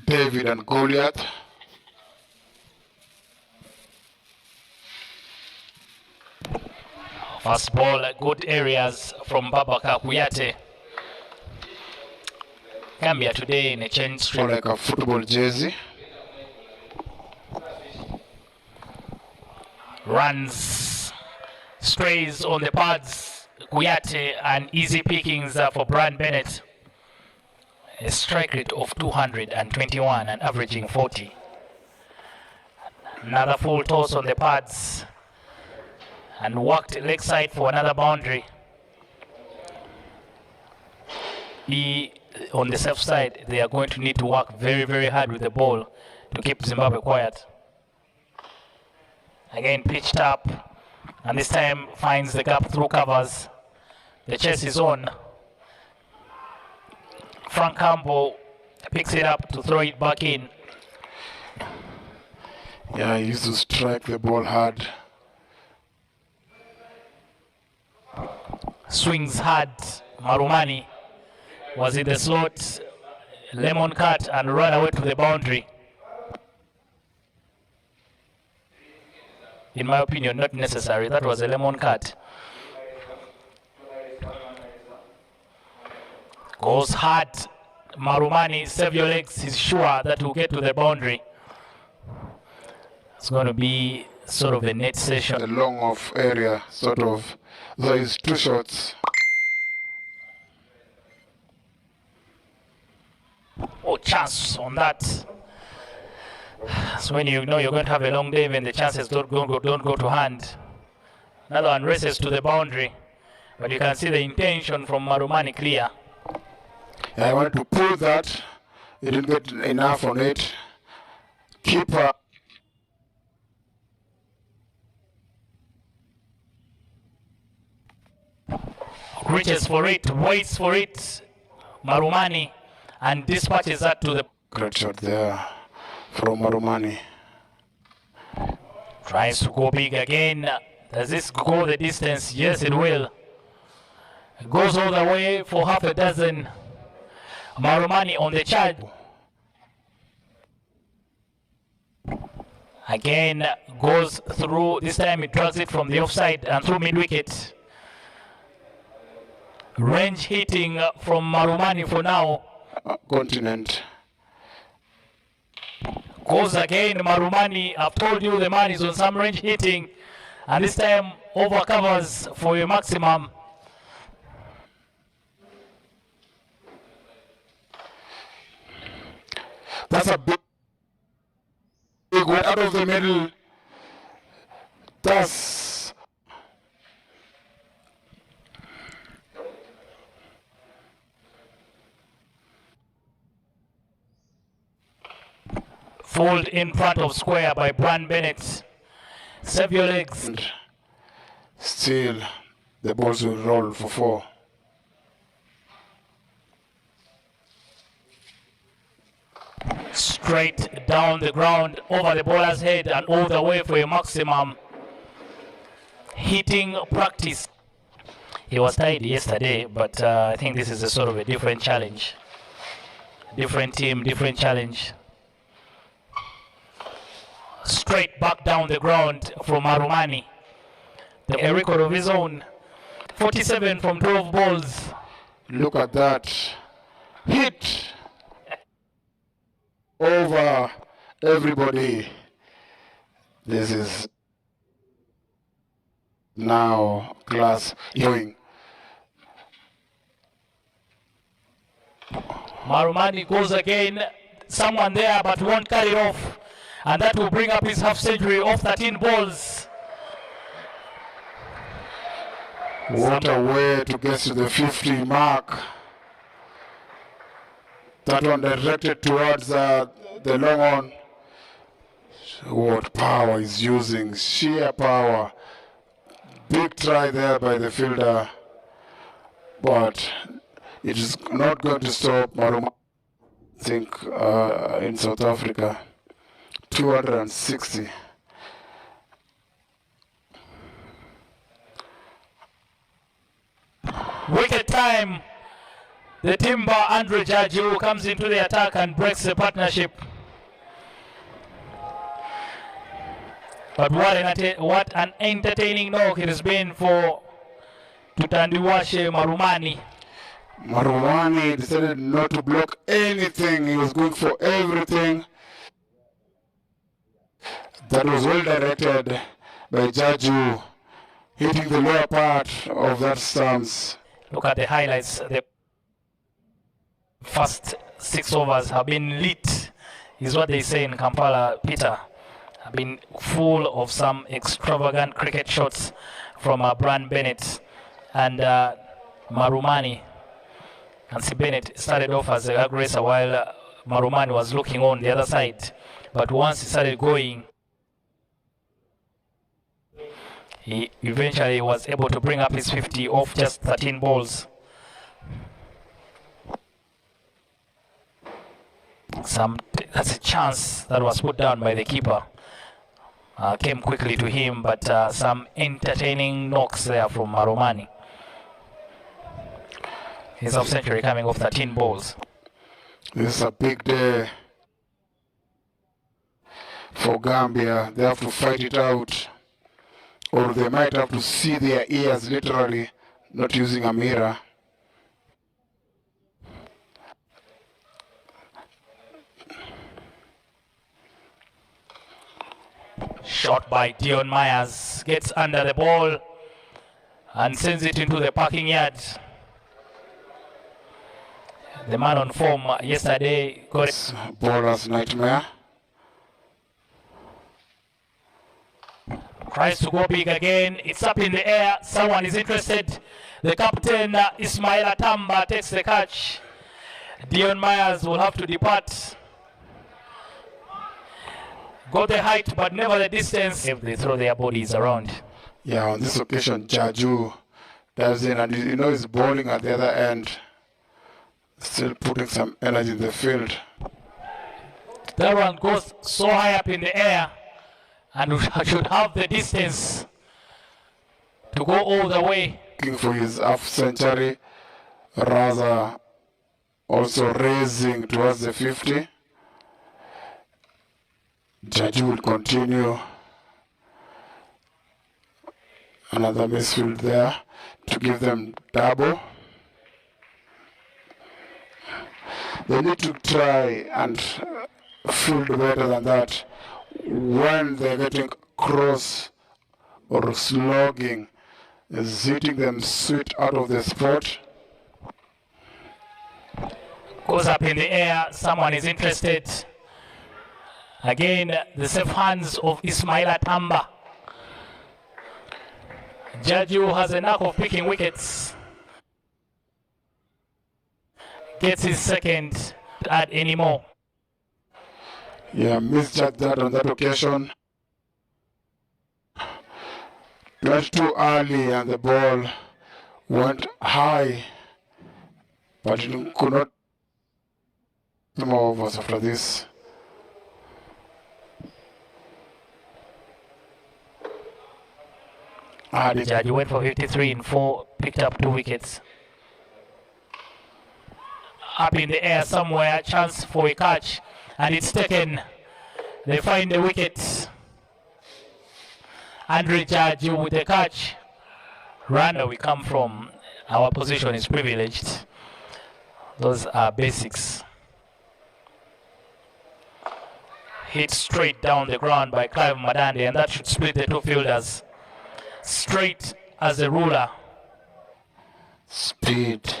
David and Goliath. First ball, good areas from Babaka Kuyate. Gambia today in a change strip. Like a football jersey. Runs, strays on the pads. Kuyate and easy pickings for Brian Bennett. A strike rate of 221 and averaging 40. Another full toss on the pads. And worked leg side for another boundary. On the safe side, they are going to need to work very, very hard with the ball to keep Zimbabwe quiet. Again, pitched up, and this time finds the gap through covers. The chase is on. Frank Campbell picks it up to throw it back in. Yeah, he used to strike the ball hard. Swings hard. Marumani was in the slot, lemon cut, and ran away to the boundary. In my opinion, not necessary. That was a lemon cut. Goes hard. Marumani, save your legs. He's sure that will get to the boundary. It's going to be sort of a net session. The long off area, sort of. There is two shots. Oh, chance on that. So when you know you're going to have a long day when the chances don't go to hand. Another one races to the boundary. But you can see the intention from Marumani clear. I wanted to pull that. He didn't get enough on it. Keeper. Reaches for it, waits for it. Marumani, and dispatches that to the... Great shot there from Marumani. Tries to go big again. Does this go the distance? Yes, it will. It goes all the way for half a dozen. Marumani on the charge. Again, goes through. This time it drags it from the offside and through mid-wicket. Range hitting from Marumani for now. Continent. Goes again, Marumani. I've told you the man is on some range hitting. And this time over covers for a maximum. That's a big one out of the middle. That's fold in front of square by Brian Bennett. Save your legs. Still, the balls will roll for 4. Straight down the ground, over the bowler's head and all the way for a maximum. Hitting practice. He was tied yesterday, but I think this is a sort of a different challenge. Different team, different challenge. Straight back down the ground from Marumani. A record of his own. 47 from 12 balls. Look at that. Hit over everybody. This is now class going. Marumani goes again. Someone there but won't carry it off. And that will bring up his half century off 13 balls. What a way to get to the 50 mark. That one directed towards the long on. What power he's using, sheer power. Big try there by the fielder. But it is not going to stop Marumani, I think, in South Africa. 260. Wicket time. The timber Andre Jaju comes into the attack and breaks the partnership. But what an entertaining knock it has been for Tutandiwashe Marumani. Marumani decided not to block anything. He was going for everything. That was well directed by Jaju, hitting the lower part of that stance. Look at the highlights. The first 6 overs have been lit, is what they say in Kampala, Peter. Have been full of some extravagant cricket shots from Brian Bennett and Marumani. Nancy Bennett started off as the aggressor while Marumani was looking on the other side. But once he started going, he eventually was able to bring up his 50 off just 13 balls. That's a chance that was put down by the keeper. Came quickly to him, but some entertaining knocks there from Marumani. His half century coming off 13 balls. This is a big day for Gambia. They have to fight it out, or they might have to see their ears literally, not using a mirror. Shot by Dion Myers, gets under the ball and sends it into the parking yard. The man on form yesterday got it. Bowler's nightmare. Tries to go big again. It's up in the air. Someone is interested. The captain, Ismail Atamba, takes the catch. Dion Myers will have to depart. Got the height, but never the distance. If they throw their bodies around. Yeah, on this occasion, Jaju dives in, and you know he's bowling at the other end. Still putting some energy in the field. That one goes so high up in the air and should have the distance to go all the way. Looking for his half century, rather also raising towards the 50. Jaju will continue. Another misfield there to give them double. They need to try and field better than that. When they're getting cross or slogging, is hitting them sweet out of the spot. Goes up in the air, someone is interested. Again, the safe hands of Ismail Atamba. Jaju has a knack of picking wickets. Gets his second to add any more. Yeah, misjudged that on that occasion. Went too early and the ball went high, but it could not more overs after this. Jaju went for 53 in 4, picked up 2 wickets. Up in the air somewhere, chance for a catch, and it's taken. They find the wicket. Andre Jaju with the catch. Run where we come from. Our position is privileged. Those are basics. Hit straight down the ground by Clive Madande, and that should split the two fielders. Straight as a ruler. Speed.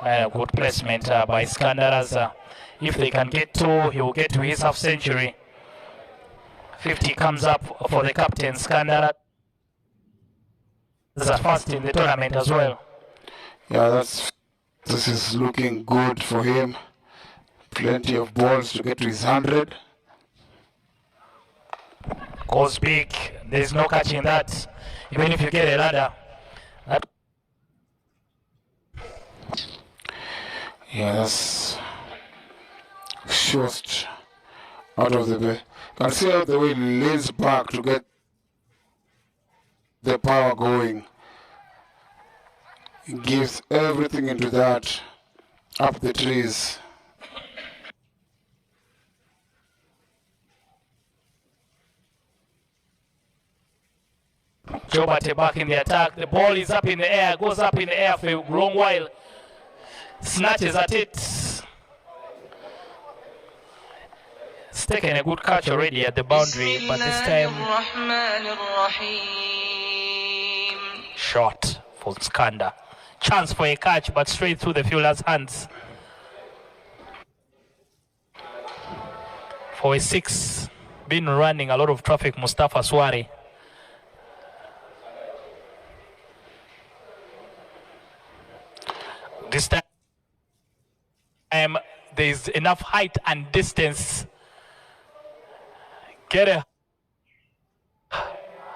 Good placement by Skandaraza. If they can get 2, he will get to his half century. 50 comes up for the captain, Skandaraza. This is first in the tournament as well. Yeah, this is looking good for him. Plenty of balls to get to his 100. Goes big. There's no catching that. Even if you get a ladder. That yeah, that's short out of the way. Can see how the way he leans back to get the power going. He gives everything into that, up the trees. Jobate back in the attack. The ball is up in the air, goes up in the air for a long while. Snatches at it. It's taken a good catch already at the boundary, but this time shot for Skanda. Chance for a catch, but straight through the fielder's hands. For a 6, been running a lot of traffic, Mustafa Swari. This time there is enough height and distance. Get a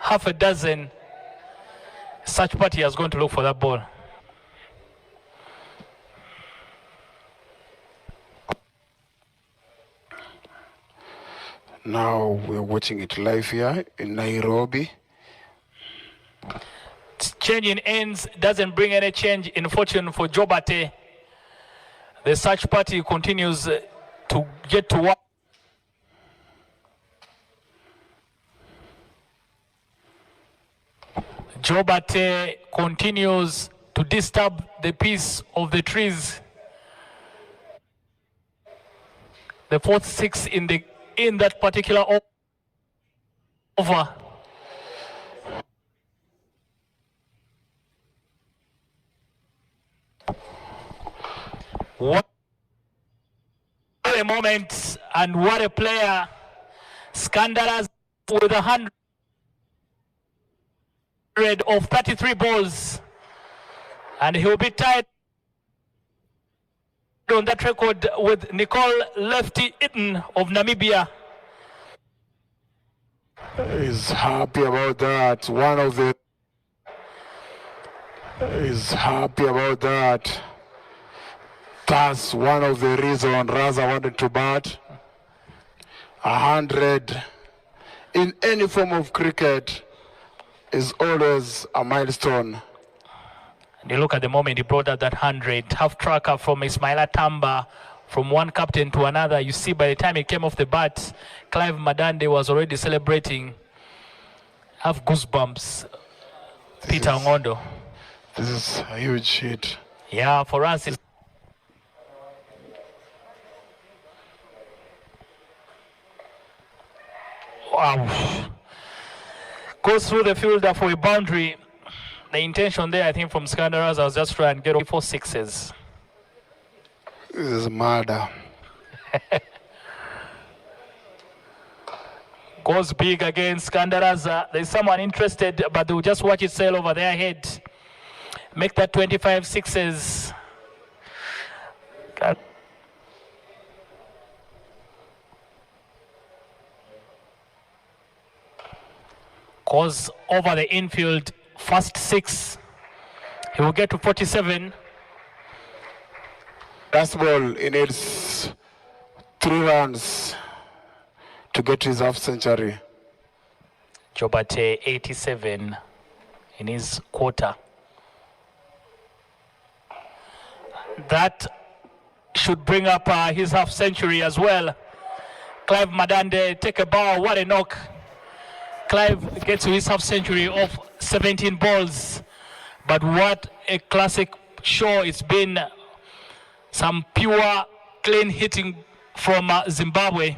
half a dozen. Such party has gone to look for that ball. Now we're watching it live here in Nairobi. Change in ends doesn't bring any change in fortune for Jobate. The search party continues to get to work. Jobate continues to disturb the peace of the trees. The 4th 6 in that particular over. What a moment and what a player. Skandaras with 100 of 33 balls, and he'll be tied on that record with Nicole Lefty Eaton of Namibia. He's happy about that. He's happy about that. That's one of the reasons Raza wanted to bat. 100 in any form of cricket is always a milestone. And you look at the moment he brought out that 100, half tracker from Ismaila Tamba, from one captain to another. You see by the time he came off the bat, Clive Madande was already celebrating. Have goosebumps. Peter Ngondo. This is a huge hit. Yeah, for us it's wow. Goes through the fielder for a boundary. The intention there, I think, from Skandaras was just try and get 4 6s. This is murder. Goes big again, Skandaras. There's someone interested, but they'll just watch it sail over their head. Make that 25 6s. Goes over the infield, first 6. He will get to 47. Last ball, he needs 3 runs to get his half century. Jobate 87 in his quarter. That should bring up his half century as well. Clive Madande take a bow, what a knock. Clive gets to his half century of 17 balls. But what a classic show it's been. Some pure, clean hitting from Zimbabwe.